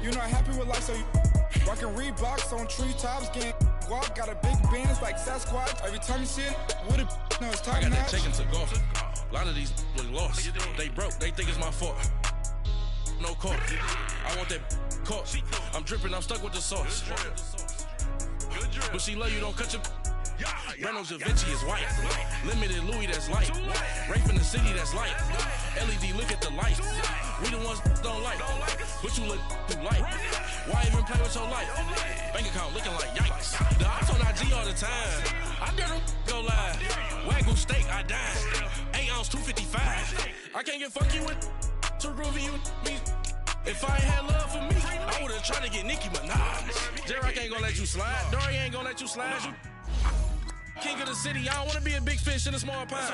You not happy with life, so you rockin' Reeboks on treetops, getting guap. Got a big bands like Sasquatch. Every time you see it, with it, no, it's top I got notch. that chicken to golf. A lot of these look lost. They broke, they think it's my fault. No call. I want that caught. I'm dripping, I'm stuck with the sauce. But she love you, don't cut your. Reynolds Da Vinci is white. Limited Louis, that's light. Rape in the city, that's light. LED, look at the light. We the ones don't like. But you look too light. Why even play with your life? Bank account looking like yikes. The ops on IG all the time. I dare them go live. Wagyu steak, I dine. 8 ounce, 255. I can't get funky with too groovy you me. If I ain't had love for me, I would've tried to get Nicki Minaj. J-Rock ain't gonna let you slide. Dory ain't gonna let you slide. You king of the city, I don't wanna be a big fish in a small pond.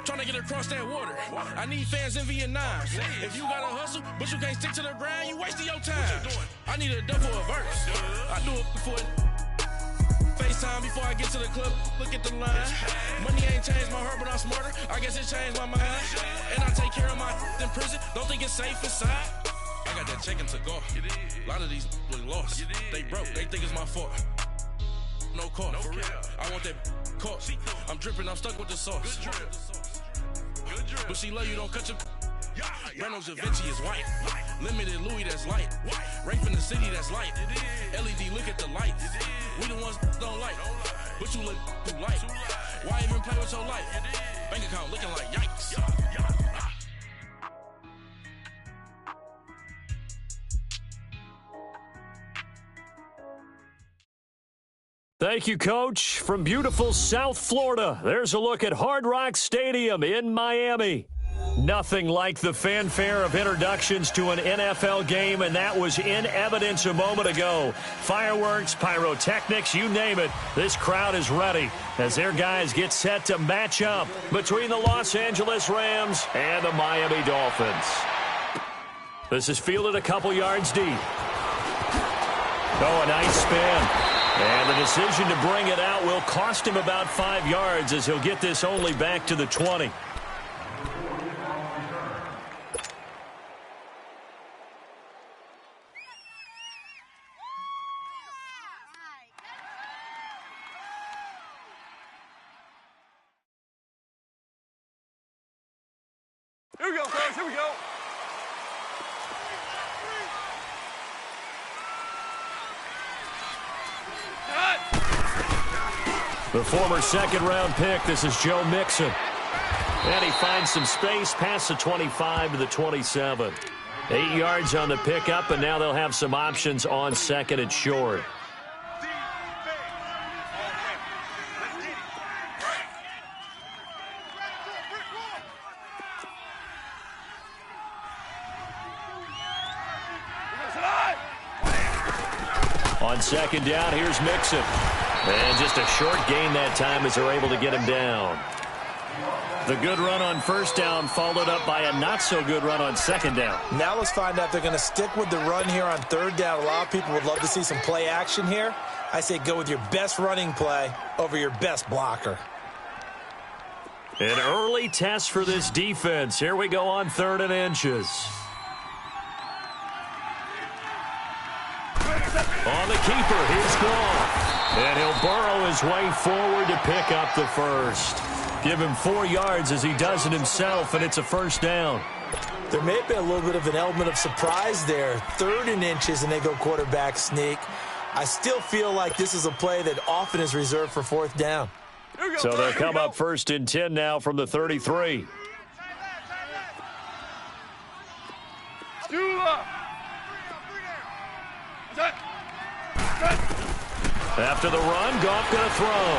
Trying to get across that water. I need fans in Vietnam. If you gotta hustle, but you can't stick to the grind, you wasting your time. I need a double a verse. I do it for FaceTime before I get to the club. Look at the line. Money ain't changed my heart, but I'm smarter. I guess it changed my mind. And I take care of my in prison. Don't think it's safe inside. I got that chicken to golf. A lot of these look lost. They broke, they think it's my fault. No call, for real. I want that caught. I'm dripping, I'm stuck with the sauce. But she love you, don't cut your. Reynolds Da Vinci is white. Limited Louis, that's light. Rape in the city, that's light. LED, look at the lights. We the ones don't like. But you look too light. Why even play with your life? Bank account looking like yikes. Thank you, Coach. From beautiful South Florida, there's a look at Hard Rock Stadium in Miami. Nothing like the fanfare of introductions to an NFL game, and that was in evidence a moment ago. Fireworks, pyrotechnics, you name it. This crowd is ready as their guys get set to match up between the Los Angeles Rams and the Miami Dolphins. This is fielded a couple yards deep. Oh, a nice spin. And the decision to bring it out will cost him about 5 yards as he'll get this only back to the 20. Here we go, coach. Here we go. The former second-round pick, this is Joe Mixon. And he finds some space past the 25 to the 27. 8 yards on the pickup, and now they'll have some options on second and short. On second down, here's Mixon. And just a short gain that time as they're able to get him down. The good run on first down followed up by a not-so-good run on second down. Now let's find out if they're going to stick with the run here on third down. A lot of people would love to see some play action here. I say go with your best running play over your best blocker. An early test for this defense. Here we go on 3rd and inches. On the keeper, here's Goff. And he'll burrow his way forward to pick up the first. Give him 4 yards as he does it himself, and it's a first down. There may have been a little bit of an element of surprise there. 3rd and inches, and they go quarterback sneak. I still feel like this is a play that often is reserved for 4th down. So they'll come up 1st and 10 now from the 33. After the run, Goff going to throw.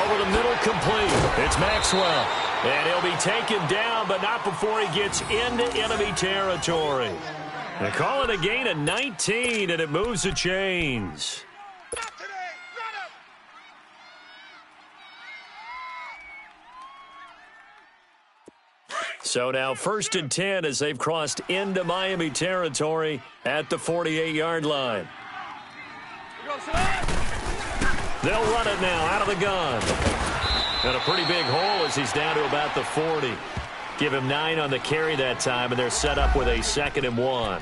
Over the middle, complete. It's Maxwell. And he'll be taken down, but not before he gets into enemy territory. They call it a gain of 19, and it moves the chains. So now 1st and 10 as they've crossed into Miami territory at the 48-yard line. They'll run it now out of the gun. And a pretty big hole as he's down to about the 40. Give him 9 on the carry that time, and they're set up with a 2nd and 1.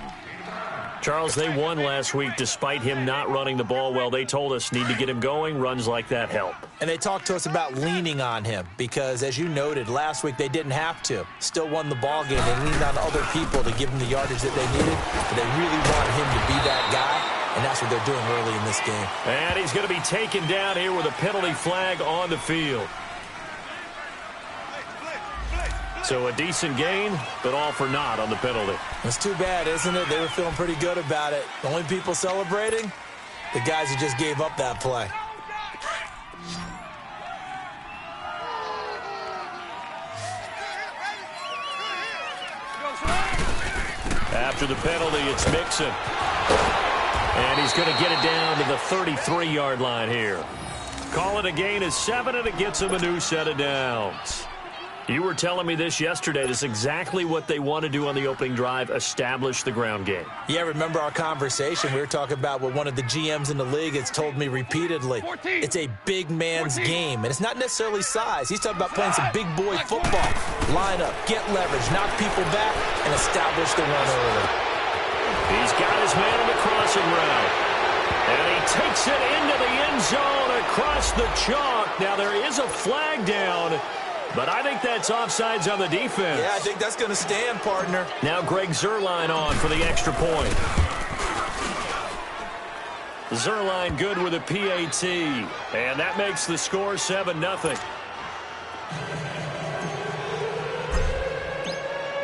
Charles, they won last week despite him not running the ball well. They told us need to get him going. Runs like that help. And they talked to us about leaning on him because, as you noted, last week they didn't have to. Still won the ball game. They leaned on other people to give him the yardage that they needed, but they really want him to be that guy, and that's what they're doing early in this game. And he's going to be taken down here with a penalty flag on the field. So a decent gain, but all for naught on the penalty. It's too bad, isn't it? They were feeling pretty good about it. The only people celebrating, the guys who just gave up that play. After the penalty, it's Mixon. And he's going to get it down to the 33-yard line here. Call it a gain of 7, and it gets him a new set of downs. You were telling me this yesterday. This is exactly what they want to do on the opening drive, establish the ground game. Yeah, remember our conversation? We were talking about what one of the GMs in the league has told me repeatedly. It's a big man's game, and it's not necessarily size. He's talking about playing some big boy football. Line up, get leverage, knock people back, and establish the run early. He's got his man on the crossing route. And he takes it into the end zone across the chalk. Now there is a flag down, but I think that's offsides on the defense. Yeah, I think that's going to stand, partner. Now Greg Zuerlein on for the extra point. Zuerlein good with a PAT. And that makes the score 7-0.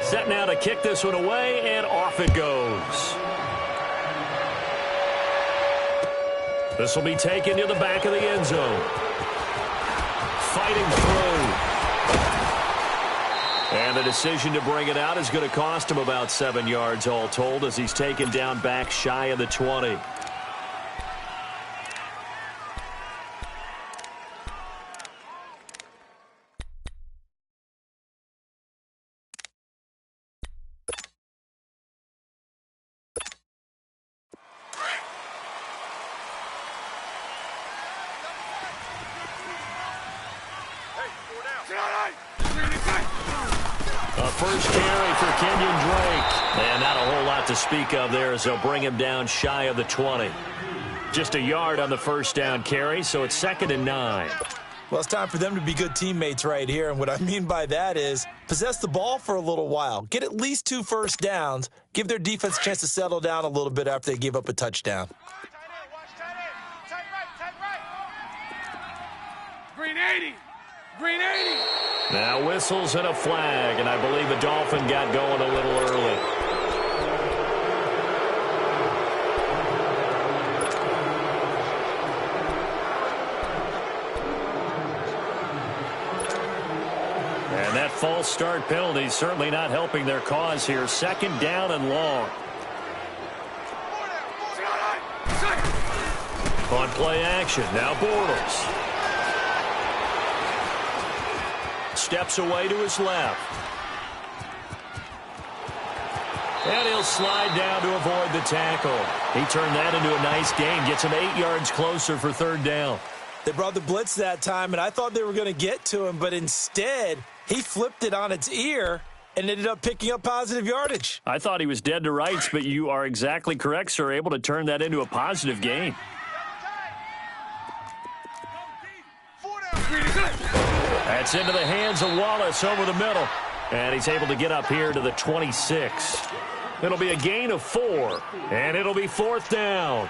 Set now to kick this one away, and off it goes. This will be taken to the back of the end zone. Fighting through. And the decision to bring it out is going to cost him about 7 yards all told as he's taken down back shy of the 20. First carry for Kenyon Drake. And not a whole lot to speak of there as they'll bring him down shy of the 20. Just a yard on the first down carry, so it's 2nd and 9. Well, it's time for them to be good teammates right here. And what I mean by that is possess the ball for a little while. Get at least 2 first downs. Give their defense a chance to settle down a little bit after they give up a touchdown. Green 80. Green 80. Now whistles and a flag, and I believe a Dolphin got going a little early. And that false start penalty certainly not helping their cause here. 2nd down and long. On play action, now Bortles. Steps away to his left. And he'll slide down to avoid the tackle. He turned that into a nice gain. Gets him 8 yards closer for 3rd down. They brought the blitz that time, and I thought they were going to get to him, but instead he flipped it on its ear and ended up picking up positive yardage. I thought he was dead to rights, but you are exactly correct, sir. Able to turn that into a positive gain. That's into the hands of Wallace over the middle. And he's able to get up here to the 26. It'll be a gain of 4, and it'll be 4th down.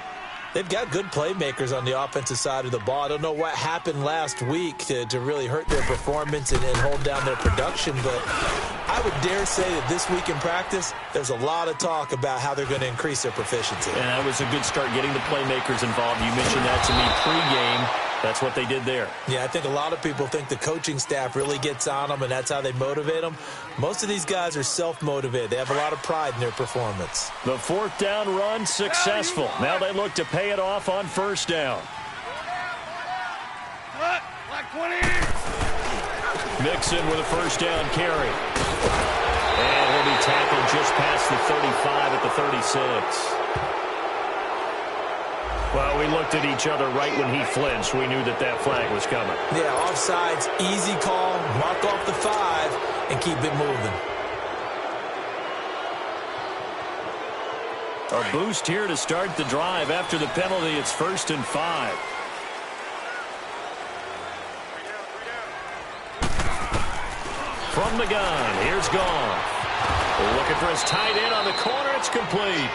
They've got good playmakers on the offensive side of the ball. I don't know what happened last week to really hurt their performance and hold down their production, but I would dare say that this week in practice, there's a lot of talk about how they're going to increase their proficiency. And that was a good start getting the playmakers involved. You mentioned that to me pregame. That's what they did there. Yeah, I think a lot of people think the coaching staff really gets on them, and that's how they motivate them. Most of these guys are self-motivated. They have a lot of pride in their performance. The 4th down run successful. Now they look to pay it off on 1st down. Mixon with a 1st down carry. And he'll be tackled just past the 35 at the 36. Well, we looked at each other right when he flinched. We knew that that flag was coming. Yeah, offsides, easy call, mark off the 5, and keep it moving. A boost here to start the drive. After the penalty, it's 1st and 5. From the gun, here's Goff. Looking for his tight end on the corner. It's complete.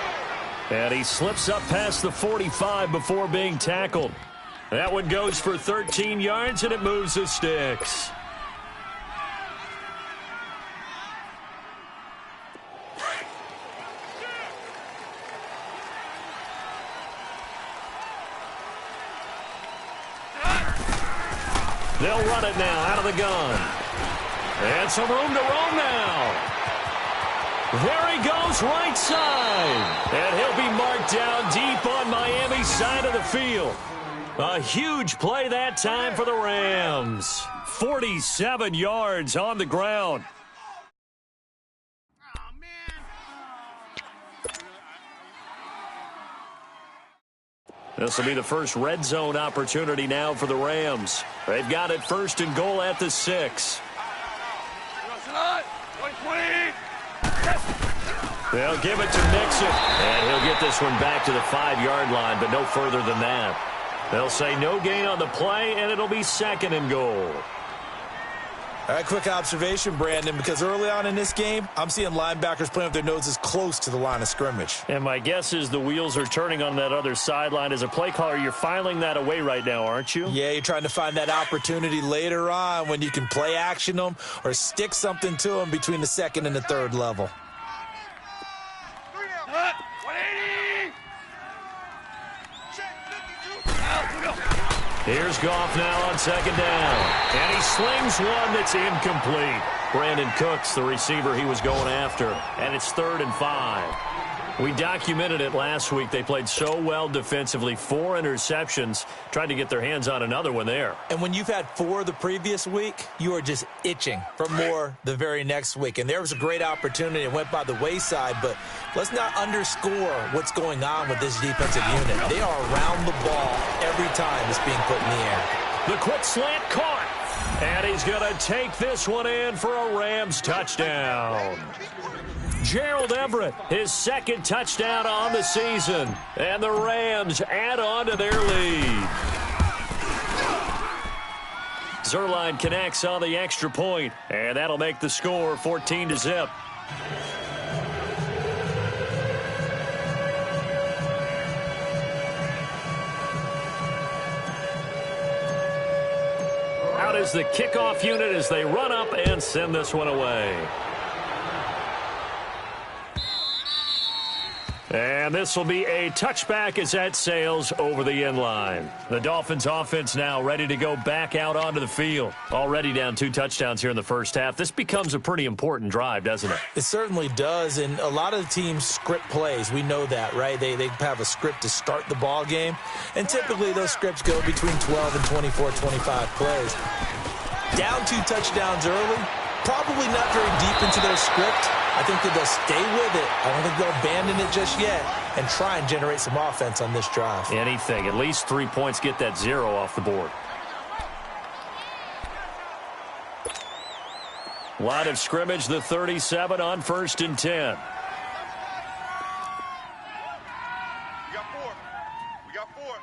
And he slips up past the 45 before being tackled. That one goes for 13 yards, and it moves the sticks. They'll run it now out of the gun. And some room to roam now. There he goes, right side. And he'll be marked down deep on Miami's side of the field. A huge play that time for the Rams. 47 yards on the ground. This will be the first red zone opportunity now for the Rams. They've got it 1st and goal at the 6. They'll give it to Mixon. And he'll get this one back to the 5-yard line, but no further than that. They'll say no gain on the play, and it'll be 2nd and goal. All right, quick observation, Brandon, because early on in this game, I'm seeing linebackers playing with their noses close to the line of scrimmage. And my guess is the wheels are turning on that other sideline. As a play caller, you're filing that away right now, aren't you? Yeah, you're trying to find that opportunity later on when you can play action them or stick something to them between the 2nd and the 3rd level. Here's Goff now on 2nd down. And he slings one that's incomplete. Brandon Cooks, the receiver he was going after. And it's 3rd and 5. We documented it last week. They played so well defensively. 4 interceptions. Tried to get their hands on another one there. And when you've had 4 the previous week, you are just itching for more the very next week. And there was a great opportunity. It went by the wayside, but let's not underscore what's going on with this defensive unit. They are around the ball every time it's being put in the air. The quick slant caught. And he's going to take this one in for a Rams touchdown. Gerald Everett, his 2nd touchdown on the season. And the Rams add on to their lead. Zuerlein connects on the extra point, and that'll make the score 14-0. Out is the kickoff unit as they run up and send this one away. And this will be a touchback as that sails over the end line. The Dolphins offense now ready to go back out onto the field. Already down 2 touchdowns here in the first half. This becomes a pretty important drive, doesn't it? It certainly does, and a lot of the teams script plays. We know that, right? They have a script to start the ball game, and typically those scripts go between 12 and 24, 25 plays. Down 2 touchdowns early, probably not very deep into their script. I think that they'll stay with it. I don't think they'll abandon it just yet and try and generate some offense on this drive. Anything. At least 3 points, get that 0 off the board. Line of scrimmage, the 37 on 1st and 10. We got 4.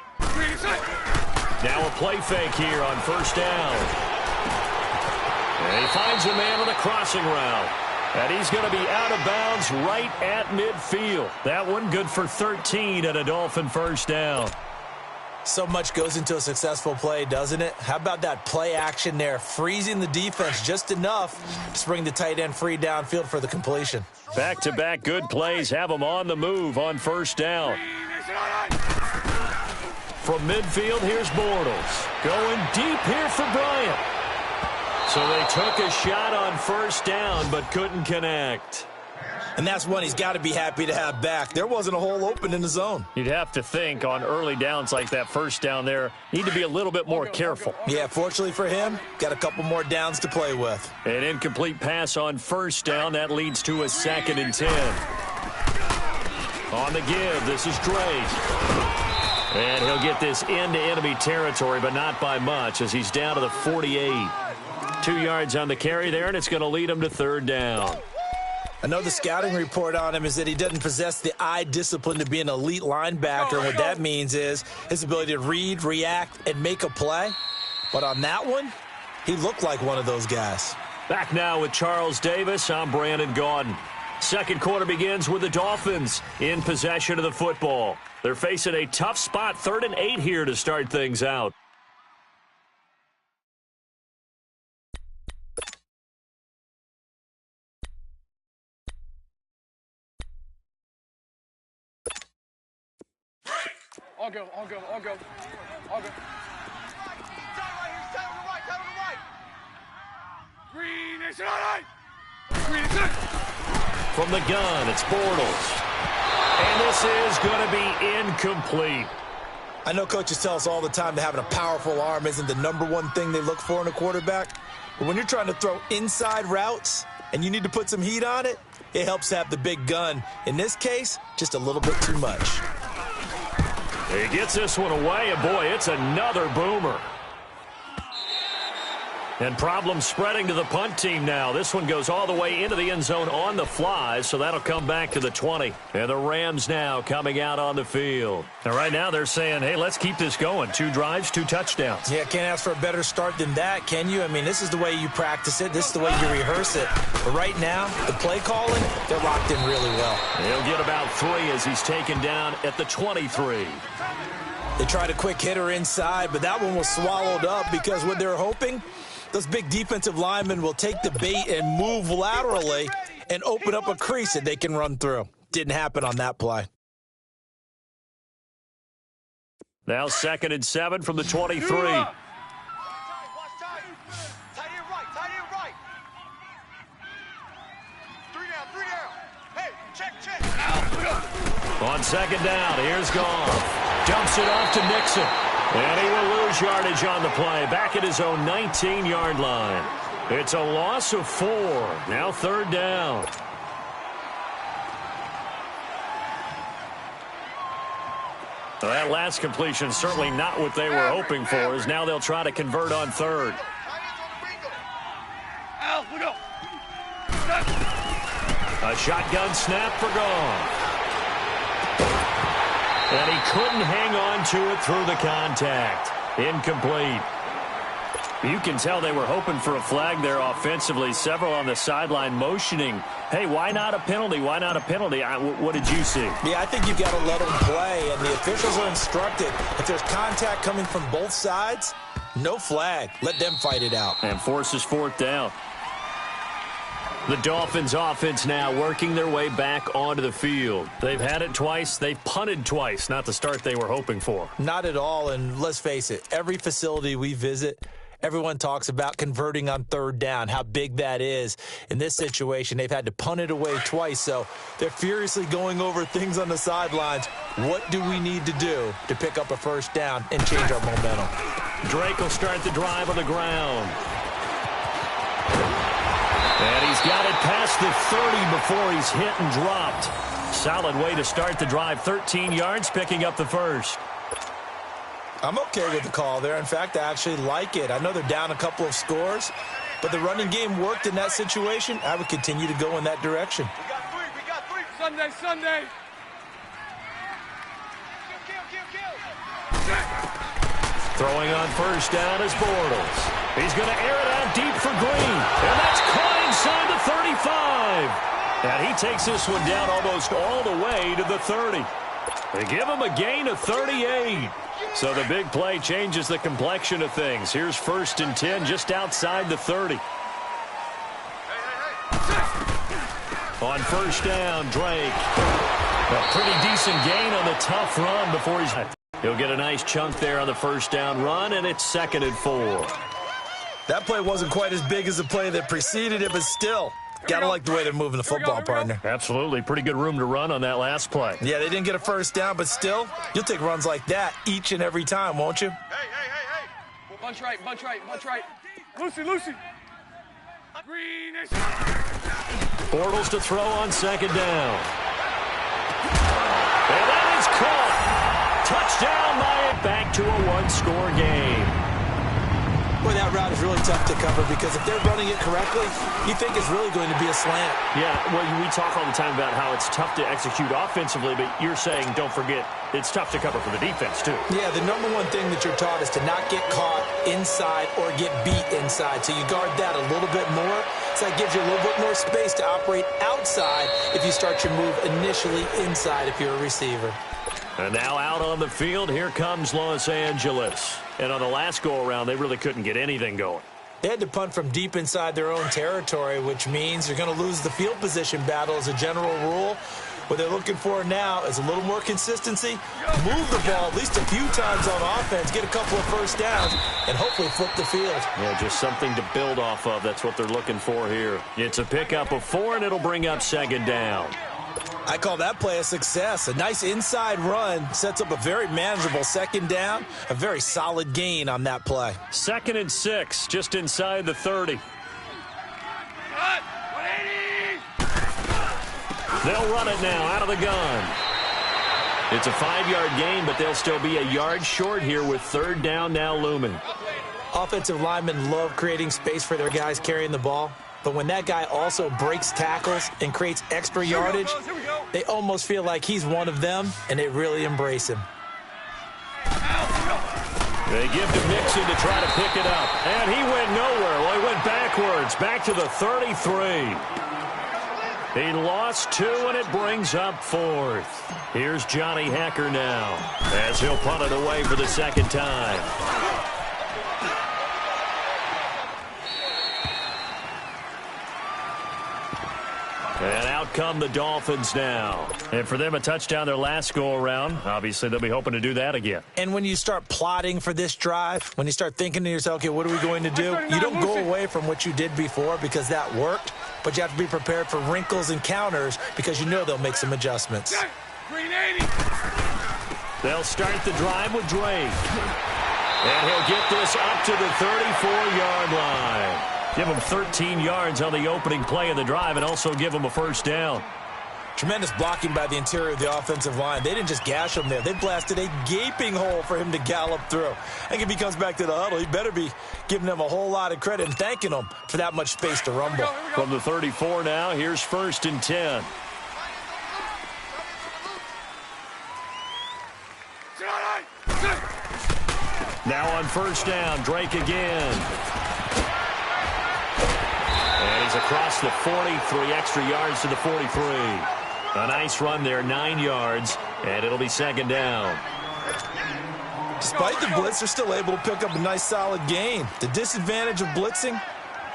Now a play fake here on 1st down. And he finds a man on a crossing route. And he's going to be out of bounds right at midfield. That one good for 13 and a Dolphin 1st down. So much goes into a successful play, doesn't it? How about that play action there, freezing the defense just enough to bring the tight end free downfield for the completion. Back-to-back good plays have them on the move on 1st down. From midfield, here's Bortles. Going deep here for Bryant. So they took a shot on 1st down but couldn't connect. And that's one he's got to be happy to have back. There wasn't a hole open in the zone. You'd have to think on early downs like that 1st down there, need to be a little bit more careful. Yeah, fortunately for him, got a couple more downs to play with. An incomplete pass on 1st down. That leads to a 2nd and 10. On the give, this is Drake. And he'll get this into enemy territory, but not by much as he's down to the 48. 2 yards on the carry there, and it's going to lead him to 3rd down. I know the scouting report on him is that he doesn't possess the eye discipline to be an elite linebacker. And what that means is his ability to read, react, and make a play. But on that one, he looked like one of those guys. Back now with Charles Davis, I'm Brandon Gaudin. Second quarter begins with the Dolphins in possession of the football. They're facing a tough spot, 3rd and 8 here to start things out. All go, all go, all go, all go. Green Nation, all right! Green Nation! From the gun, it's Bortles. And this is going to be incomplete. I know coaches tell us all the time that having a powerful arm isn't the number one thing they look for in a quarterback. But when you're trying to throw inside routes and you need to put some heat on it, it helps to have the big gun. In this case, just a little bit too much. He gets this one away, and boy, it's another boomer. And problems spreading to the punt team now. This one goes all the way into the end zone on the fly, so that'll come back to the 20. And the Rams now coming out on the field. And right now they're saying, hey, let's keep this going. 2 drives, 2 touchdowns. Yeah, can't ask for a better start than that, can you? I mean, this is the way you practice it. This is the way you rehearse it. But right now, the play calling, they're locked in really well. He'll get about 3 as he's taken down at the 23. They tried a quick hitter inside, but that one was swallowed up because what they're hoping, those big defensive linemen will take the bait and move laterally and open up a crease that they can run through. Didn't happen on that play. Now 2nd and 7 from the 23. On 2nd down, here's Goff. Dumps it off to Nixon. And he will lose yardage on the play. Back at his own 19-yard line. It's a loss of 4. Now 3rd down. Well, that last completion certainly not what they were hoping for, as now they'll try to convert on 3rd. Al, look up. A shotgun snap for Goff. And he couldn't hang on to it through the contact. Incomplete. You can tell they were hoping for a flag there offensively. Several on the sideline motioning, hey, why not a penalty? Why not a penalty? What did you see? Yeah, I think you've got to let them play, and the officials are instructed. If there's contact coming from both sides, no flag. Let them fight it out. And forces 4th down. The Dolphins offense now working their way back onto the field. They've had it twice. They've punted twice. Not the start they were hoping for. Not at all, and let's face it, every facility we visit, everyone talks about converting on 3rd down, how big that is. In this situation, they've had to punt it away twice, so they're furiously going over things on the sidelines. What do we need to do to pick up a 1st down and change our momentum? Drake will start the drive on the ground. And he's got it past the 30 before he's hit and dropped. Solid way to start the drive. 13 yards, picking up the 1st. I'm okay with the call there. In fact, I actually like it. I know they're down a couple of scores, but the running game worked in that situation. I would continue to go in that direction. We got 3. Sunday. Throwing on 1st down is Bortles. He's going to air it out deep for Green. And that's caught inside the 35. And he takes this one down almost all the way to the 30. They give him a gain of 38. So the big play changes the complexion of things. Here's 1st and 10 just outside the 30. On 1st down, Drake. A pretty decent gain on the tough run before he'll get a nice chunk there on the 1st down run, and it's 2nd and 4. That play wasn't quite as big as the play that preceded it, but still, gotta like the way they're moving the football, partner. Absolutely. Pretty good room to run on that last play. Yeah, they didn't get a 1st down, but still, you'll take runs like that each and every time, won't you? Hey. Bunch right. Lucy. Green Nation. Bortles to throw on 2nd down. And that is caught. Touchdown by it. Back to a 1-score game. Boy, that route is really tough to cover because if they're running it correctly, you think it's really going to be a slant. Yeah, well, we talk all the time about how it's tough to execute offensively, but you're saying, don't forget, it's tough to cover for the defense, too. Yeah, the number one thing that you're taught is to not get caught inside or get beat inside. So you guard that a little bit more. So that gives you a little bit more space to operate outside if you start your move initially inside if you're a receiver. And now out on the field, here comes Los Angeles. And on the last go-around, they really couldn't get anything going. They had to punt from deep inside their own territory, which means you're going to lose the field position battle as a general rule. What they're looking for now is a little more consistency, move the ball at least a few times on offense, get a couple of first downs, and hopefully flip the field. Yeah, just something to build off of. That's what they're looking for here. It's a pickup of 4, and it'll bring up second down. I call that play a success. A nice inside run sets up a very manageable second down, a very solid gain on that play. 2nd and 6, just inside the 30. They'll run it now out of the gun. It's a 5-yard gain, but they'll still be a yard short here with 3rd down now looming. Offensive linemen love creating space for their guys carrying the ball. But when that guy also breaks tackles and creates extra yardage, they almost feel like he's one of them, and they really embrace him. They give to Mixon to try to pick it up. And he went nowhere. Well, he went backwards, back to the 33. He lost 2, and it brings up 4th. Here's Johnny Hekker now, as he'll punt it away for the second time. And out come the Dolphins now. And for them, a touchdown their last go-around. Obviously, they'll be hoping to do that again. And when you start plotting for this drive, when you start thinking to yourself, okay, what are we going to do? You don't go away from what you did before because that worked, but you have to be prepared for wrinkles and counters because you know they'll make some adjustments. They'll start the drive with Drake. And he'll get this up to the 34-yard line. Give him 13 yards on the opening play of the drive and also give him a first down. Tremendous blocking by the interior of the offensive line. They didn't just gash him there. They blasted a gaping hole for him to gallop through. I think if he comes back to the huddle, he better be giving them a whole lot of credit and thanking them for that much space to rumble. From the 34 now, here's 1st and 10. Now on first down, Drake again. And he's across the 40, 3 extra yards to the 43. A nice run there, 9 yards, and it'll be second down. Despite the blitz, they're still able to pick up a nice solid gain. The disadvantage of blitzing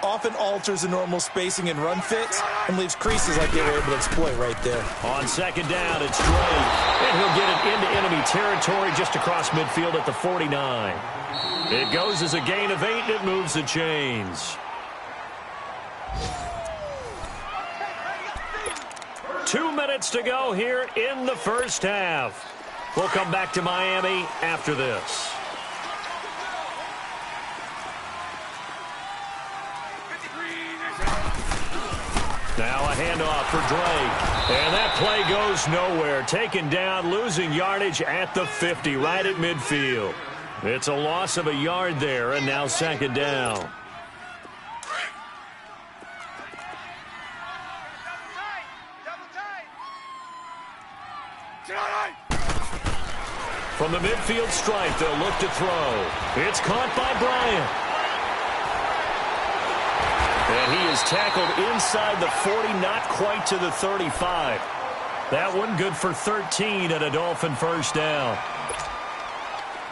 often alters the normal spacing and run fits and leaves creases like they were able to exploit right there. On second down, it's Drake, and he'll get it into enemy territory just across midfield at the 49. It goes as a gain of 8, and it moves the chains. 2 minutes to go here in the first half. We'll come back to Miami after this. Now a handoff for Drake. And that play goes nowhere. Taken down, losing yardage at the 50, right at midfield. It's a loss of a yard there, and now second down. From the midfield stripe, they'll look to throw. It's caught by Bryant. And he is tackled inside the 40, not quite to the 35. That one good for 13 and a Dolphin first down.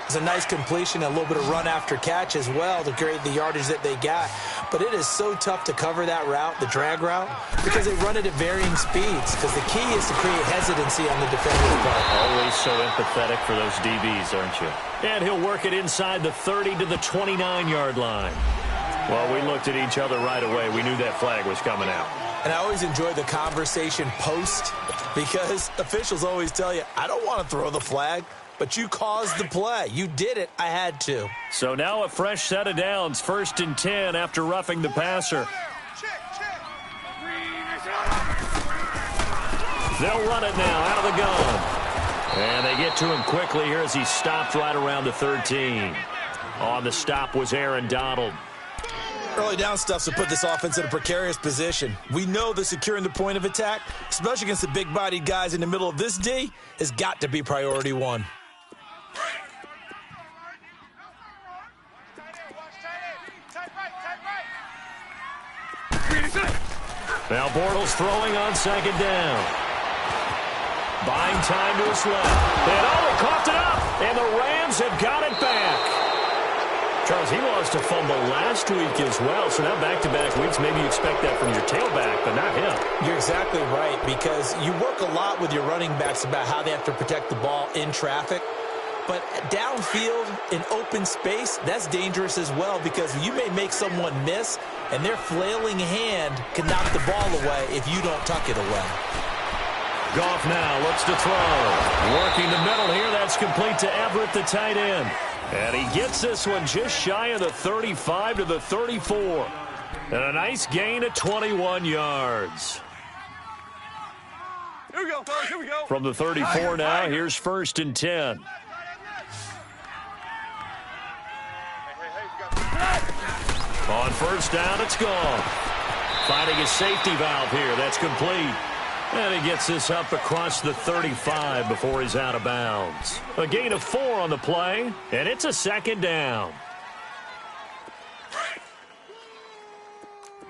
It's a nice completion, a little bit of run after catch as well to create the yardage that they got. But it is so tough to cover that route, the drag route, because they run it at varying speeds. Because the key is to create hesitancy on the defender's part. Always so empathetic for those DBs, aren't you? And he'll work it inside the 30 to the 29-yard line. Well, we looked at each other right away. We knew that flag was coming out. And I always enjoy the conversation post because officials always tell you, I don't want to throw the flag. But you caused the play. You did it. I had to. So now a fresh set of downs. 1st and 10 after roughing the passer. They'll run it now out of the gun. And they get to him quickly here as he stopped right around the 13. On the stop was Aaron Donald. Early down stuff to put this offense in a precarious position. We know that securing the point of attack, especially against the big-bodied guys in the middle of this D, has got to be priority one. Now Bortles throwing on second down. Buying time to his left. They coughed it up, and the Rams have got it back. Charles, he lost a fumble last week as well, so now back-to-back weeks, maybe you expect that from your tailback, but not him. You're exactly right, because you work a lot with your running backs about how they have to protect the ball in traffic. But downfield, in open space, that's dangerous as well, because you may make someone miss, and their flailing hand can knock the ball away if you don't tuck it away. Goff now looks to throw. Working the middle here, that's complete to Everett, the tight end. And he gets this one just shy of the 35 to the 34. And a nice gain of 21 yards. Here we go, fellas, here we go. From the 34 now, here's 1st and 10. On 1st down, it's gone. Finding a safety valve here. That's complete. And he gets this up across the 35 before he's out of bounds. A gain of 4 on the play, and it's a 2nd down.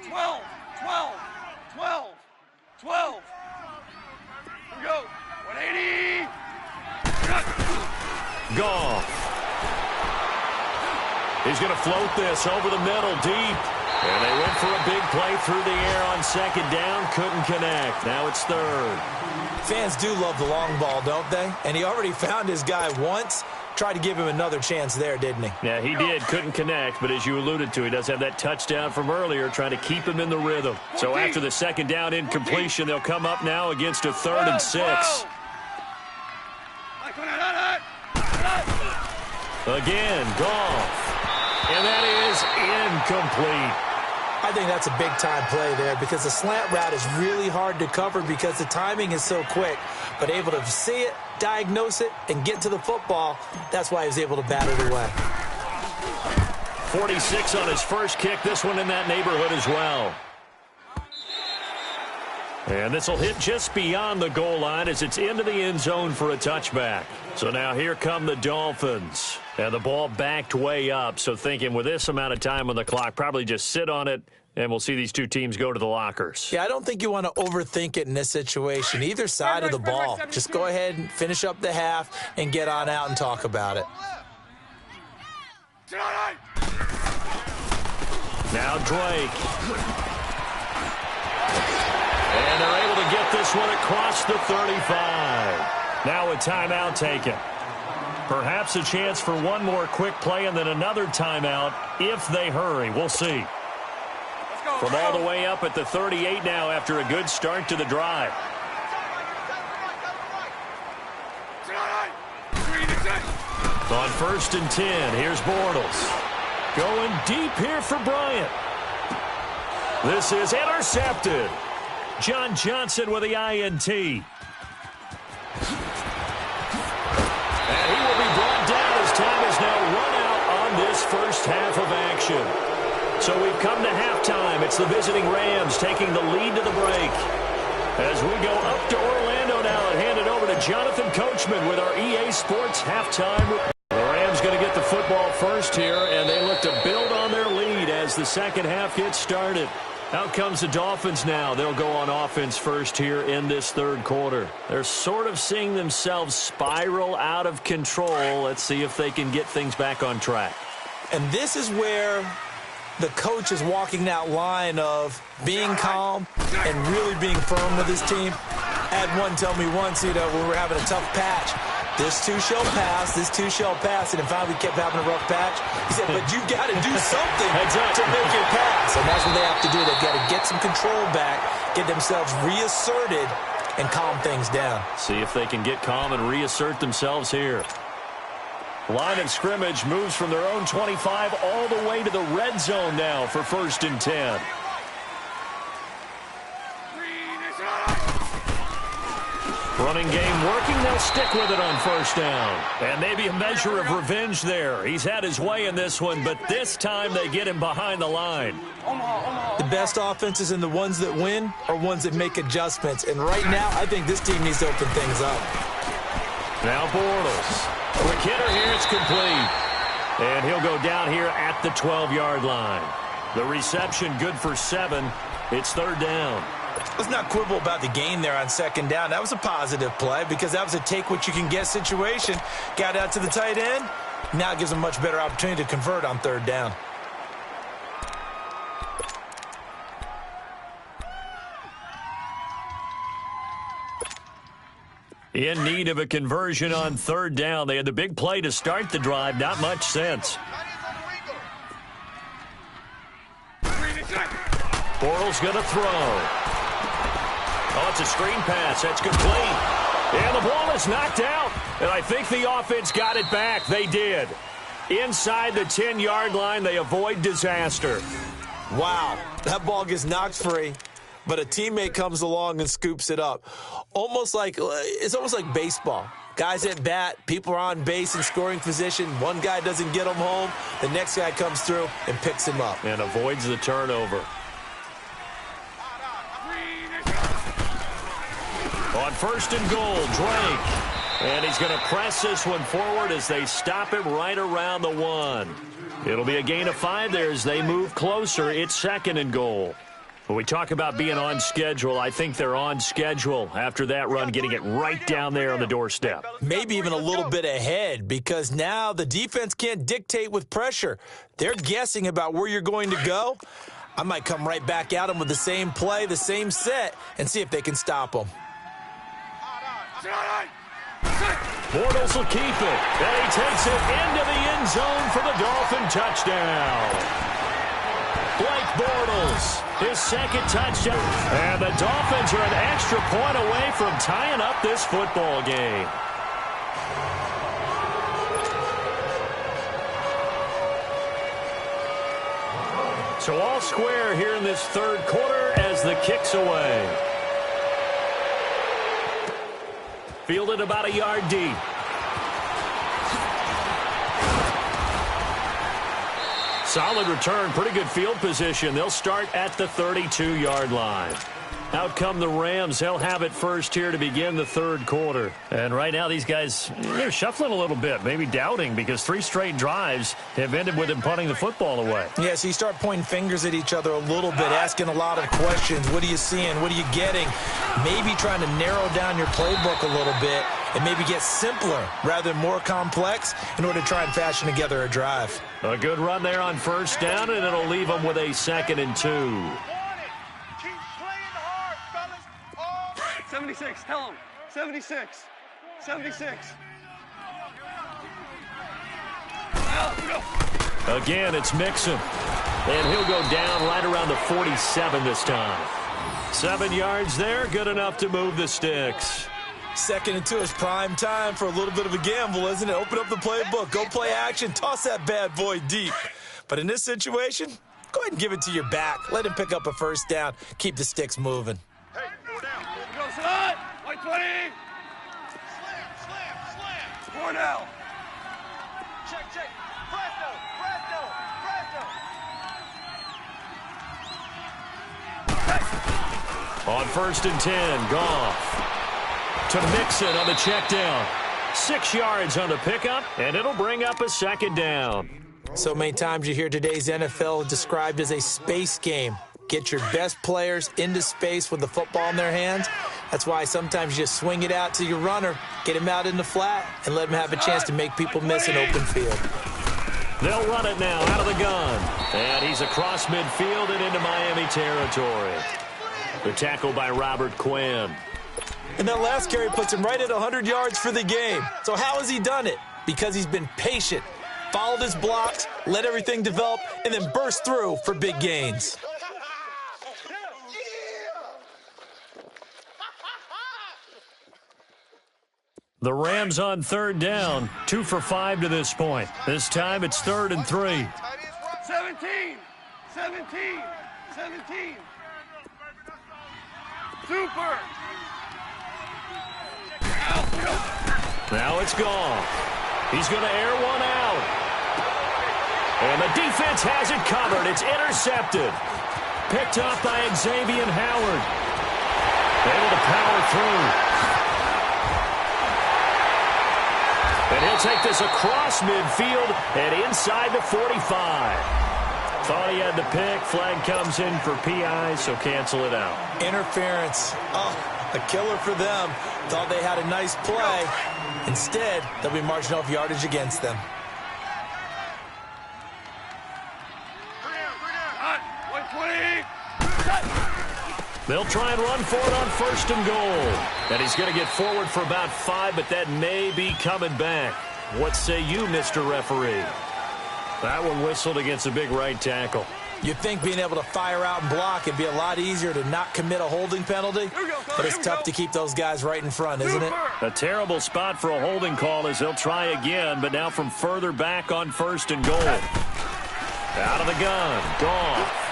12, 12, 12, 12. Here we go. 180. Goff. He's going to float this over the middle deep. And they went for a big play through the air on 2nd down. Couldn't connect. Now it's 3rd. Fans do love the long ball, don't they? And he already found his guy once. Tried to give him another chance there, didn't he? Yeah, he did. Couldn't connect. But as you alluded to, he does have that touchdown from earlier, trying to keep him in the rhythm. So after the 2nd down incompletion, they'll come up now against a 3rd and 6. Again, Goff. And that is incomplete. I think that's a big-time play there, because the slant route is really hard to cover because the timing is so quick. But able to see it, diagnose it, and get to the football, that's why he was able to bat it away. 46 on his first kick. This one in that neighborhood as well. And this will hit just beyond the goal line as it's into the end zone for a touchback. So now here come the Dolphins. And the ball backed way up. So thinking with this amount of time on the clock, probably just sit on it, and we'll see these two teams go to the lockers. Yeah, I don't think you want to overthink it in this situation. Either side of the ball. Just go ahead and finish up the half and get on out and talk about it. Now Drake. And they're able to get this one across the 35. Now a timeout taken. Perhaps a chance for one more quick play and then another timeout if they hurry. We'll see. From all the way up at the 38 now after a good start to the drive. On 1st and 10, here's Bortles. Going deep here for Bryant. This is intercepted. John Johnson with the INT. And he will be brought down as time is now run out on this first half of action. So we've come to halftime. It's the visiting Rams taking the lead to the break. As we go up to Orlando now and hand it over to Jonathan Coachman with our EA Sports halftime. The Rams going to get the football first here, and they look to build on their lead as the second half gets started. Out comes the Dolphins now. They'll go on offense first here in this third quarter. They're sort of seeing themselves spiral out of control. Let's see if they can get things back on track. And this is where the coach is walking that line of being calm and really being firm with his team. I had one tell me once, when we were having a tough patch, this too shall pass, this too shall pass, and finally we kept having a rough patch. He said, but you've got to do something to make it pass. And that's what they have to do. They've got to get some control back, get themselves reasserted, and calm things down. See if they can get calm and reassert themselves here. Line of scrimmage moves from their own 25 all the way to the red zone now for 1st and 10. Running game working. They'll stick with it on first down. And maybe a measure of revenge there. He's had his way in this one, but this time they get him behind the line. The best offenses and the ones that win are ones that make adjustments. And right now, I think this team needs to open things up. Now Bortles. Quick hitter here. It's complete. And he'll go down here at the 12-yard line. The reception good for 7. It's third down. Let's not quibble about the gain there on second down. That was a positive play because that was a take-what-you-can-get situation. Got out to the tight end. Now it gives them a much better opportunity to convert on third down. In need of a conversion on third down. They had the big play to start the drive. Not much sense. Bortles going to throw. Oh, it's a screen pass. That's complete. And the ball is knocked out. And I think the offense got it back. They did. Inside the 10-yard line, they avoid disaster. Wow. That ball gets knocked free, but a teammate comes along and scoops it up. It's almost like baseball. Guys at bat, people are on base in scoring position. One guy doesn't get him home. The next guy comes through and picks him up. And avoids the turnover. On first and goal, Drake. And he's going to press this one forward as they stop him right around the 1. It'll be a gain of 5 there as they move closer. It's second and goal. When we talk about being on schedule, I think they're on schedule after that run, getting it right down there on the doorstep. Maybe even a little bit ahead because now the defense can't dictate with pressure. They're guessing about where you're going to go. I might come right back at them with the same play, the same set, and see if they can stop them. Bortles will keep it. And he takes it into the end zone for the Dolphin touchdown. Blake Bortles, his second touchdown. And the Dolphins are an extra point away from tying up this football game. So all square here in this third quarter as the kick's away. Fielded about a yard deep. Solid return, pretty good field position. They'll start at the 32-yard line. Out come the Rams. They'll have it first here to begin the third quarter. And right now these guys, they're shuffling a little bit, maybe doubting because 3 straight drives have ended with them punting the football away. Yeah, so you start pointing fingers at each other a little bit, asking a lot of questions. What are you seeing? What are you getting? Maybe trying to narrow down your playbook a little bit and maybe get simpler rather than more complex in order to try and fashion together a drive. A good run there on first down, and it'll leave them with a 2nd and 2. 76, tell him. 76. 76. Again, it's Mixon. And he'll go down right around the 47 this time. 7 yards there, good enough to move the sticks. 2nd and 2 is prime time for a little bit of a gamble, isn't it? Open up the playbook, go play action, toss that bad boy deep. But in this situation, go ahead and give it to your back. Let him pick up a first down. Keep the sticks moving. Hey, go down. Go side. White 20. Slam. 4 now. Check. Presto. On first and 10, Goff to Mixon on the check down. 6 yards on the pickup, and it'll bring up a 2nd down. So many times you hear today's NFL described as a space game. Get your best players into space with the football in their hands. That's why sometimes you just swing it out to your runner, get him out in the flat, and let him have a chance to make people miss an open field. They'll run it now out of the gun. And he's across midfield and into Miami territory. The tackle by Robert Quinn. And that last carry puts him right at 100 yards for the game. So how has he done it? Because he's been patient, followed his blocks, let everything develop, and then burst through for big gains. The Rams on third down, 2 for 5 to this point. This time it's 3rd and 3. 17. Super. Now it's gone. He's going to air one out. And the defense has it covered. It's intercepted. Picked up by Xavier Howard. Able to power through. And he'll take this across midfield and inside the 45. Thought he had the pick. Flag comes in for PI, so cancel it out. Interference. Oh, a killer for them. Thought they had a nice play. Instead, they'll be marching off yardage against them. They'll try and run for it on 1st and goal. And he's going to get forward for about 5, but that may be coming back. What say you, Mr. Referee? That one whistled against a big right tackle. You'd think being able to fire out and block would be a lot easier to not commit a holding penalty, but it's tough to keep those guys right in front, isn't it? A terrible spot for a holding call as they'll try again, but now from further back on 1st and goal. Out of the gun, Goff.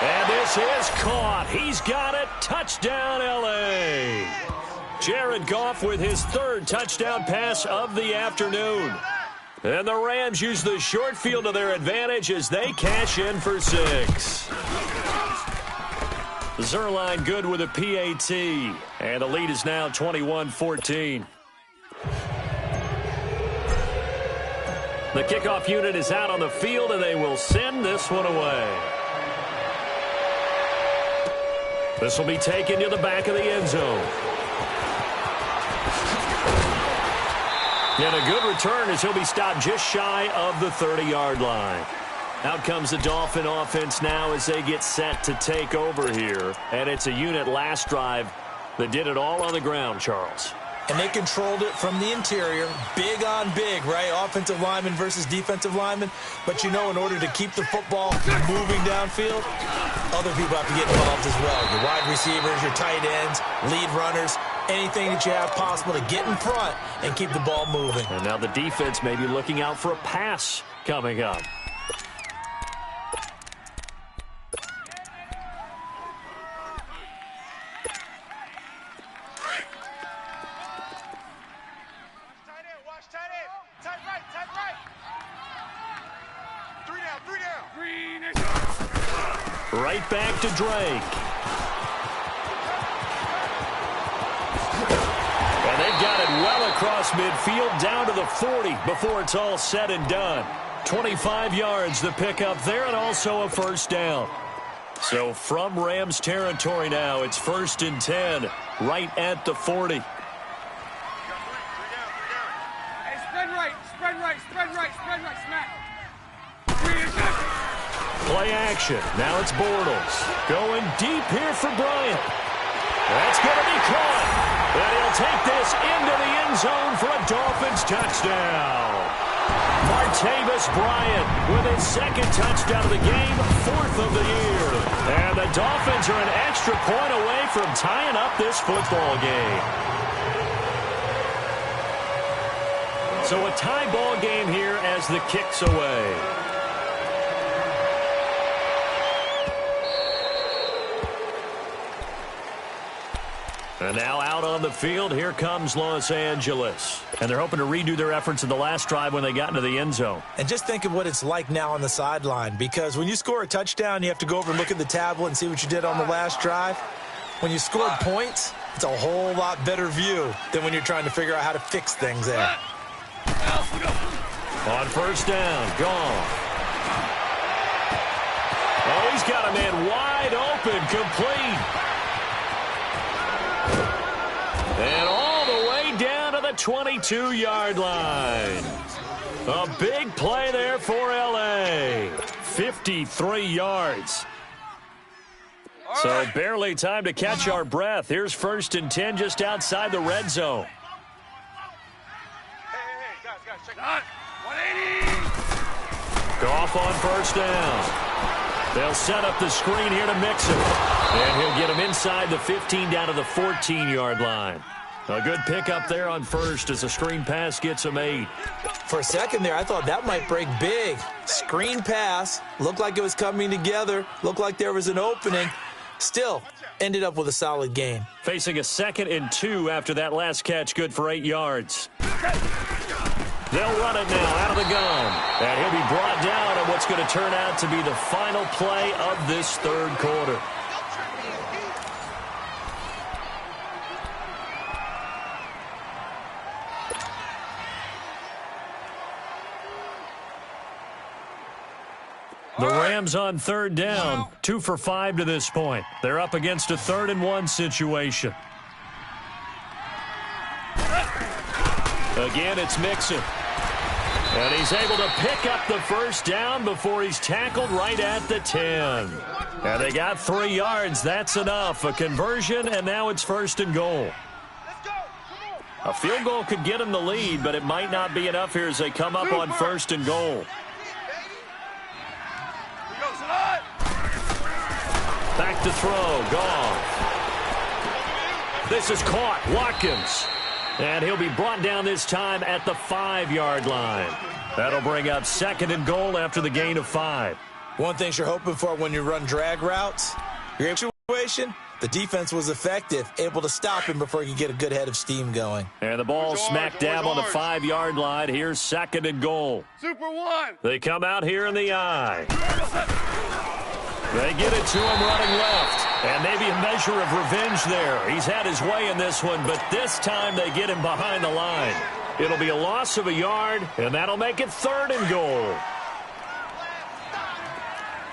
And this is caught. He's got it. Touchdown, L.A. Jared Goff with his 3rd touchdown pass of the afternoon. And the Rams use the short field to their advantage as they cash in for 6. Zuerlein good with a PAT. And the lead is now 21-14. The kickoff unit is out on the field, and they will send this one away. This will be taken to the back of the end zone. And a good return as he'll be stopped just shy of the 30-yard line. Out comes the Dolphin offense now as they get set to take over here. And it's a unit last drive that did it all on the ground, Charles. And they controlled it from the interior. Big on big, right? Offensive lineman versus defensive lineman. But you know, in order to keep the football moving downfield, other people have to get involved as well. Your wide receivers, your tight ends, lead runners, anything that you have possible to get in front and keep the ball moving. And now the defense may be looking out for a pass coming up. Right back to Drake. And they've got it well across midfield down to the 40 before it's all said and done. 25 yards the pickup there and also a 1st down. So from Rams territory now, it's 1st and 10 right at the 40. Hey, spread right, spread right, spread right, spread right, smack. Play action. Now it's Bortles. Going deep here for Bryant. That's going to be caught. And he'll take this into the end zone for a Dolphins touchdown. Martavis Bryant with his 2nd touchdown of the game, 4th of the year. And the Dolphins are an extra point away from tying up this football game. So a tie ball game here as the kick's away. And now out on the field, here comes Los Angeles. And they're hoping to redo their efforts in the last drive when they got into the end zone. And just think of what it's like now on the sideline, because when you score a touchdown, you have to go over and look at the tablet and see what you did on the last drive. When you scored points, it's a whole lot better view than when you're trying to figure out how to fix things there. On 1st down, gone. Oh, he's got a man wide open, complete. And all the way down to the 22-yard line. A big play there for L.A. 53 yards. So barely time to catch our breath. Here's 1st and 10 just outside the red zone. Hey, guys, check it out. 180. Goff on 1st down. They'll set up the screen here to Mixon. And he'll get him inside the 15 down to the 14-yard line. A good pickup there on 1st as a screen pass gets him 8. For a second there, I thought that might break big. Screen pass. Looked like it was coming together. Looked like there was an opening. Still, ended up with a solid gain. Facing a 2nd and 2 after that last catch, good for 8 yards. They'll run it now out of the gun. And he'll be brought down on what's going to turn out to be the final play of this 3rd quarter. The Rams on 3rd down, 2 for 5 to this point. They're up against a 3rd and 1 situation. Again, it's Mixon. And he's able to pick up the 1st down before he's tackled right at the 10. And they got 3 yards. That's enough. A conversion, and now it's 1st and goal. A field goal could get them the lead, but it might not be enough here as they come up on 1st and goal. Back to throw. Goff. This is caught. Watkins. And he'll be brought down this time at the 5-yard line. That'll bring up 2nd and goal after the gain of 5. One thing you're hoping for when you run drag routes, your situation, the defense was effective, able to stop him before he could get a good head of steam going. And the ball smack dab on the 5-yard line. Here's 2nd and goal. Super 1. They come out here in the eye. They get it to him running left. And maybe a measure of revenge there. He's had his way in this one, but this time they get him behind the line. It'll be a loss of a yard, and that'll make it 3rd and goal.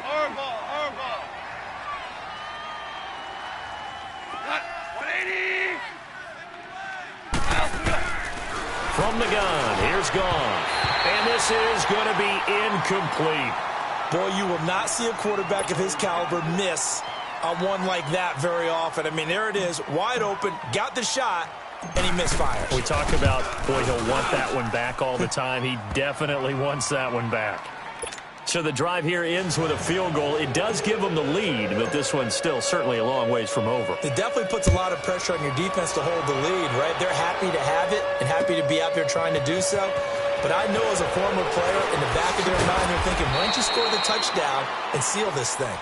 Our ball. 180. From the gun, here's Goff. And this is going to be incomplete. Boy, you will not see a quarterback of his caliber miss on one like that very often. I mean, there it is, wide open, got the shot, and he misfires. We talk about, boy, he'll want that one back all the time. He definitely wants that one back. So the drive here ends with a field goal. It does give them the lead, but this one's still certainly a long ways from over. It definitely puts a lot of pressure on your defense to hold the lead, right? They're happy to have it and happy to be out there trying to do so. But I know as a former player, in the back of their mind, they're thinking, why don't you score the touchdown and seal this thing?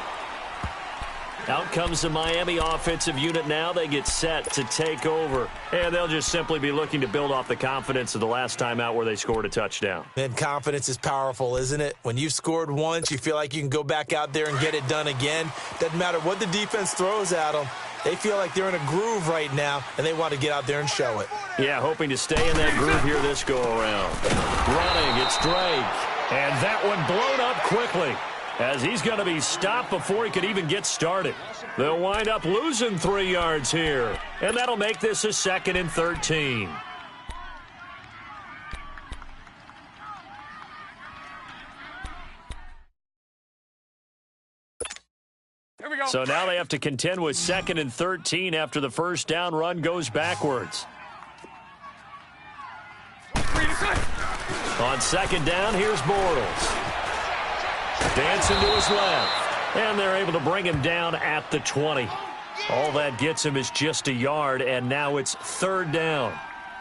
Out comes the Miami offensive unit now. They get set to take over. And they'll just simply be looking to build off the confidence of the last time out where they scored a touchdown. And confidence is powerful, isn't it? When you've scored once, you feel like you can go back out there and get it done again. Doesn't matter what the defense throws at them. They feel like they're in a groove right now, and they want to get out there and show it. Yeah, hoping to stay in that groove here this go-around. Running, it's Drake. And that one blown up quickly, as he's going to be stopped before he could even get started. They'll wind up losing 3 yards here, and that'll make this a 2nd and 13. Here we go. So now they have to contend with 2nd and 13 after the 1st down run goes backwards. On 2nd down, here's Bortles. Dancing to his left. And they're able to bring him down at the 20. All that gets him is just a yard, and now it's 3rd down.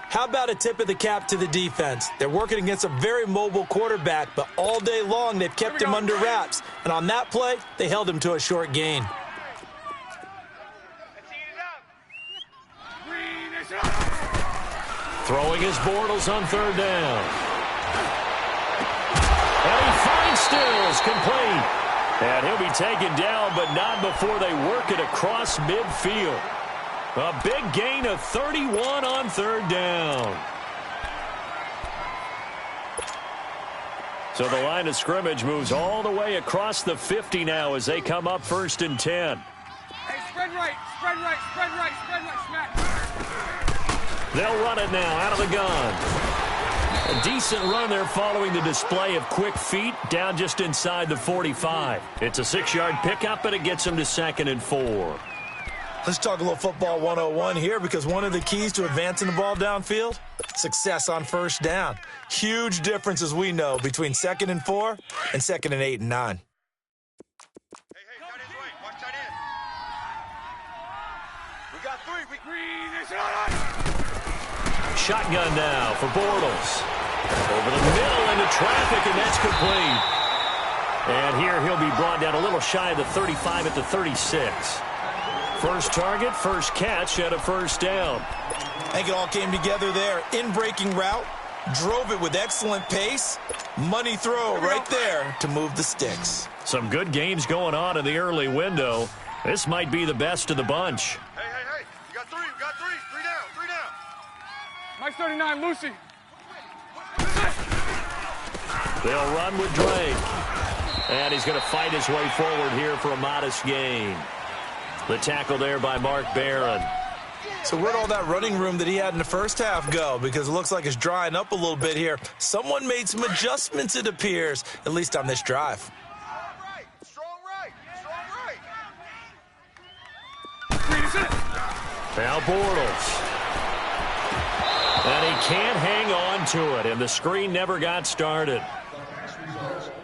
How about a tip of the cap to the defense? They're working against a very mobile quarterback, but all day long they've kept him under wraps. And on that play, they held him to a short gain. Throwing his Bortles on 3rd down. And he finds Stills, complete. And he'll be taken down, but not before they work it across midfield. A big gain of 31 on 3rd down. So the line of scrimmage moves all the way across the 50 now as they come up 1st and 10. Hey, spread right, smack. They'll run it now out of the gun. A decent run there following the display of quick feet down just inside the 45. It's a 6-yard pickup, but it gets them to 2nd and 4. Let's talk a little football 101 here, because one of the keys to advancing the ball downfield, success on 1st down. Huge difference, as we know, between 2nd and 4 and 2nd and 8 and 9. Hey, got his right. Watch that in. We got 3. Shotgun now for Bortles. Over the middle into traffic, and that's complete. And here he'll be brought down a little shy of the 35 at the 36. First target, first catch, and a first down. I think it all came together there. In-breaking route, drove it with excellent pace. Money throw right there to move the sticks. Some good games going on in the early window. This might be the best of the bunch. Hey. You got three. Three down. Mike 39, Lucy. They'll run with Drake. And he's going to fight his way forward here for a modest gain. The tackle there by Mark Barron. So where'd all that running room that he had in the first half go? Because it looks like it's drying up a little bit here. Someone made some adjustments, it appears, at least on this drive. Strong right. Now Bortles. And he can't hang on to it, and the screen never got started.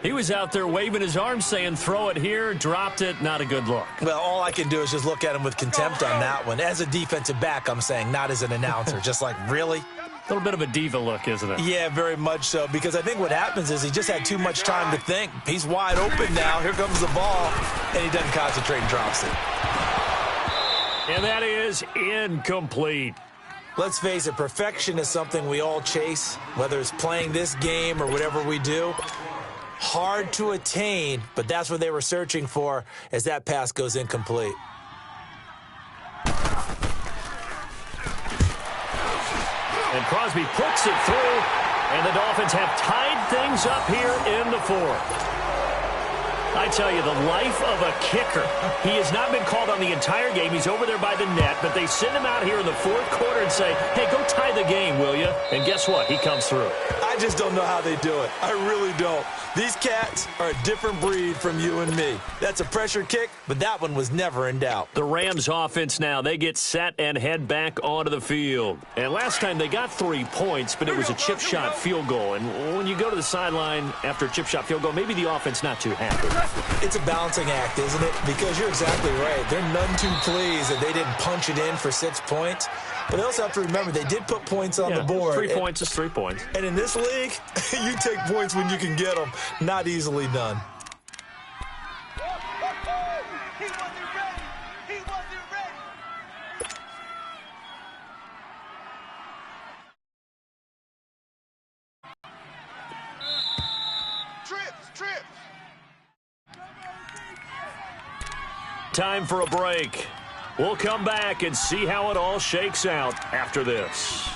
He was out there waving his arms saying, throw it here, dropped it, not a good look. Well, all I can do is just look at him with contempt on that one. As a defensive back, I'm saying, not as an announcer. Just like, really? A little bit of a diva look, isn't it? Yeah, very much so, because I think what happens is he just had too much time to think. He's wide open now. Here comes the ball, and he doesn't concentrate and drops it. And that is incomplete. Let's face it, perfection is something we all chase, whether it's playing this game or whatever we do. Hard to attain, but that's what they were searching for as that pass goes incomplete. And Crosby puts it through, and the Dolphins have tied things up here in the fourth. I tell you, the life of a kicker. He has not been called on the entire game. He's over there by the net, but they send him out here in the fourth quarter and say, hey, go tie the game, will you? And guess what? He comes through. I just don't know how they do it. I really don't. These cats are a different breed from you and me. That's a pressure kick, but that one was never in doubt. The Rams offense now, they get set and head back onto the field. And last time they got 3 points, but it was a chip shot field goal. And when you go to the sideline after a chip shot field goal, maybe the offense not too happy. It's a balancing act, isn't it? Because you're exactly right. They're none too pleased that they didn't punch it in for 6 points. But they also have to remember they did put points on the board. 3 points is 3 points. And in this league, you take points when you can get them. Not easily done. Trips. Time for a break. We'll come back and see how it all shakes out after this.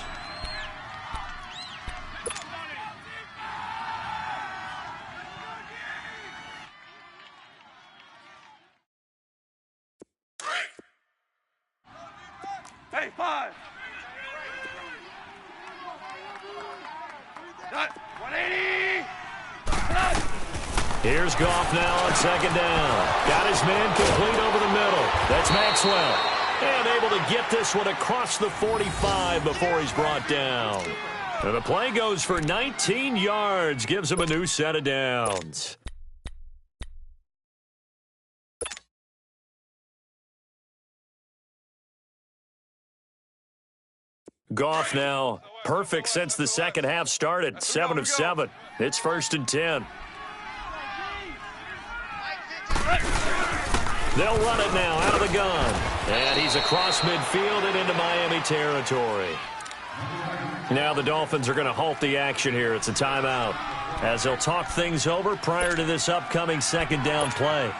Hey, 5. 180. Here's Goff now on second down. Got his man complete over the middle. That's Maxwell. And able to get this one across the 45 before he's brought down. And the play goes for 19 yards. Gives him a new set of downs. Goff now perfect since the second half started. 7 of 7. It's 1st and 10. They'll run it now out of the gun. And he's across midfield and into Miami territory. Now the Dolphins are going to halt the action here. It's a timeout as they'll talk things over prior to this upcoming second down play.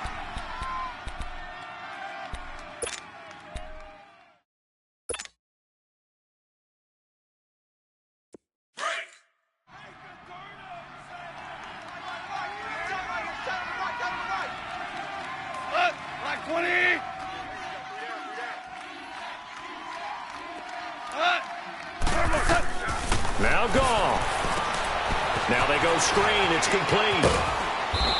Now Goff. Now they go screen. It's complete.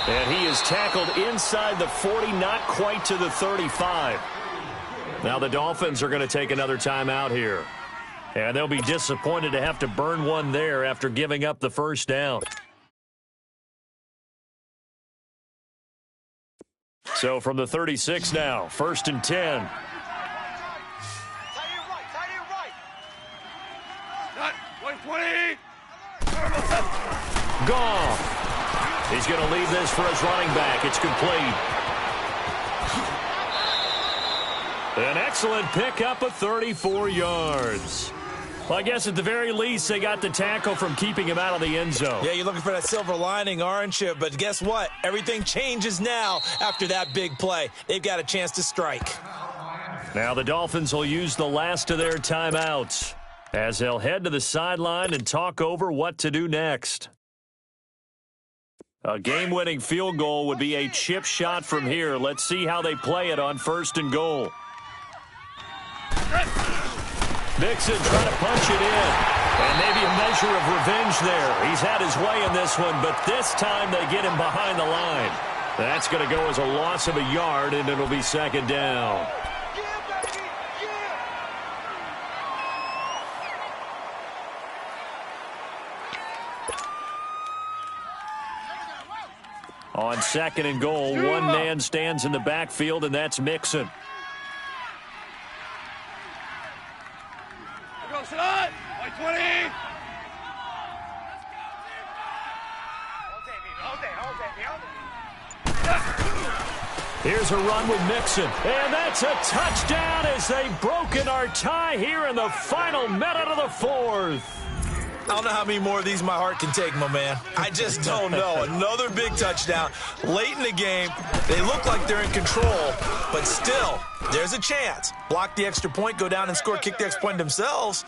And he is tackled inside the 40, not quite to the 35. Now the Dolphins are going to take another timeout here. And they'll be disappointed to have to burn one there after giving up the first down. So from the 36 now, 1st and 10. Goff. He's going to leave this for his running back. It's complete. An excellent pickup of 34 yards. Well, I guess at the very least, they got the tackle from keeping him out of the end zone. Yeah, you're looking for that silver lining, aren't you? But guess what? Everything changes now after that big play. They've got a chance to strike. Now the Dolphins will use the last of their timeouts as they'll head to the sideline and talk over what to do next. A game-winning field goal would be a chip shot from here. Let's see how they play it on 1st and goal. Mixon trying to punch it in. And maybe a measure of revenge there. He's had his way in this one, but this time they get him behind the line. That's going to go as a loss of a yard, and it'll be 2nd down. On 2nd and goal, one man stands in the backfield, and that's Mixon. Go, son! 20! Here's a run with Mixon, and that's a touchdown as they've broken our tie here in the final minute of the 4th. I don't know how many more of these my heart can take, my man. I just don't know. Another big touchdown late in the game. They look like they're in control, but still, there's a chance. Block the extra point, go down and score, kick the extra point themselves.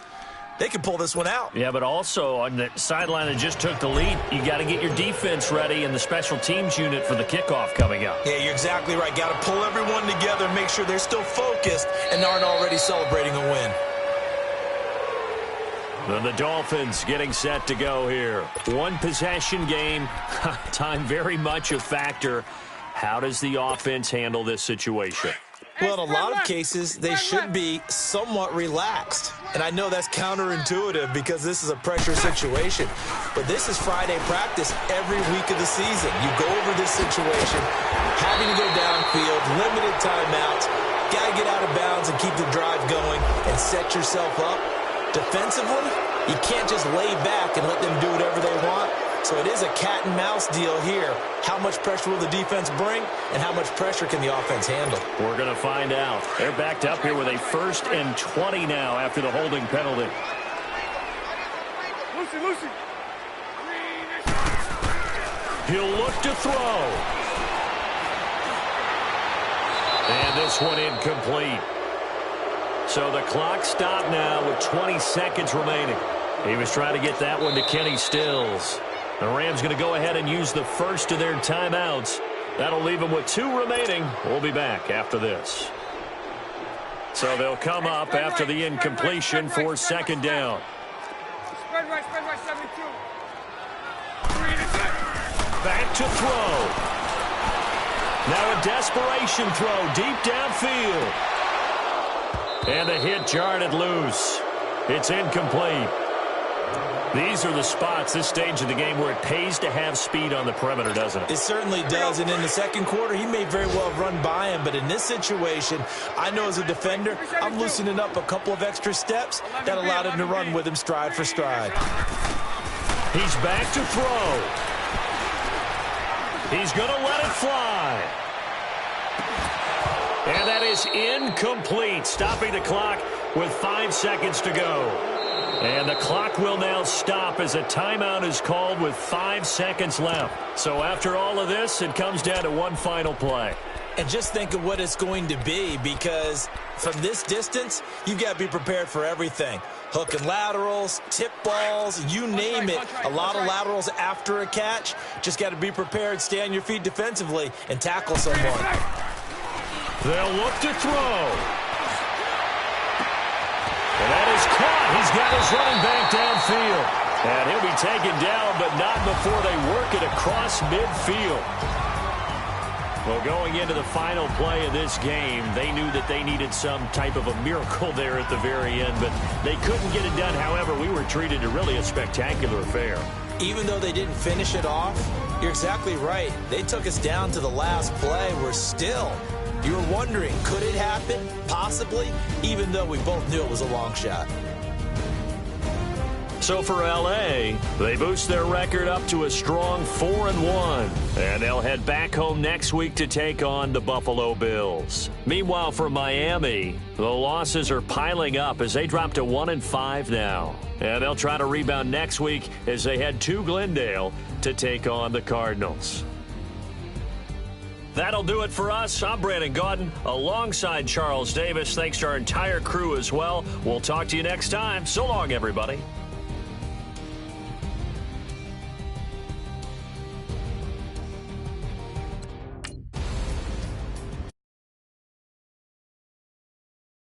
They can pull this one out. Yeah, but also on the sideline that just took the lead, you got to get your defense ready and the special teams unit for the kickoff coming up. Yeah, you're exactly right. Got to pull everyone together and make sure they're still focused and aren't already celebrating a win. The Dolphins getting set to go here. One possession game. Time very much a factor. How does the offense handle this situation? Well, in a lot of cases, they should be somewhat relaxed. And I know that's counterintuitive because this is a pressure situation. But this is Friday practice every week of the season. You go over this situation, having to go downfield, limited timeouts, got to get out of bounds and keep the drive going and set yourself up. Defensively, you can't just lay back and let them do whatever they want. So it is a cat and mouse deal here. How much pressure will the defense bring, and how much pressure can the offense handle? We're going to find out. They're backed up here with a 1st and 20 now after the holding penalty. Lucy. He'll look to throw. And this one incomplete. So the clock stopped now with 20 seconds remaining. He was trying to get that one to Kenny Stills. The Rams going to go ahead and use the first of their timeouts. That'll leave them with 2 remaining. We'll be back after this. So they'll come up after the incompletion for 2nd down. Spread right, 72. Back to throw. Now a desperation throw deep downfield. And the hit jarred it loose. It's incomplete. These are the spots, this stage of the game, where it pays to have speed on the perimeter, doesn't it? It certainly does, and in the 2nd quarter, he may very well have run by him, but in this situation, I know as a defender, I'm loosening up a couple of extra steps that allowed him to run with him stride for stride. He's back to throw. He's going to let it fly. And that is incomplete, stopping the clock with 5 seconds to go. And the clock will now stop as a timeout is called with 5 seconds left. So after all of this, it comes down to one final play. And just think of what it's going to be, because from this distance, you've got to be prepared for everything. Hook and laterals, tip balls, you name it. A lot of laterals after a catch. Just got to be prepared, stay on your feet defensively, and tackle someone. They'll look to throw. And that is caught. He's got his running back downfield. And he'll be taken down, but not before they work it across midfield. Well, going into the final play of this game, they knew that they needed some type of a miracle there at the very end, but they couldn't get it done. However, we were treated to really a spectacular affair. Even though they didn't finish it off, you're exactly right. They took us down to the last play. We're still... You were wondering, could it happen? Possibly, even though we both knew it was a long shot. So for L.A., they boost their record up to a strong 4-1, and they'll head back home next week to take on the Buffalo Bills. Meanwhile, for Miami, the losses are piling up as they drop to 1-5 now, and they'll try to rebound next week as they head to Glendale to take on the Cardinals. That'll do it for us. I'm Brandon Gaudin alongside Charles Davis. Thanks to our entire crew as well. We'll talk to you next time. So long, everybody.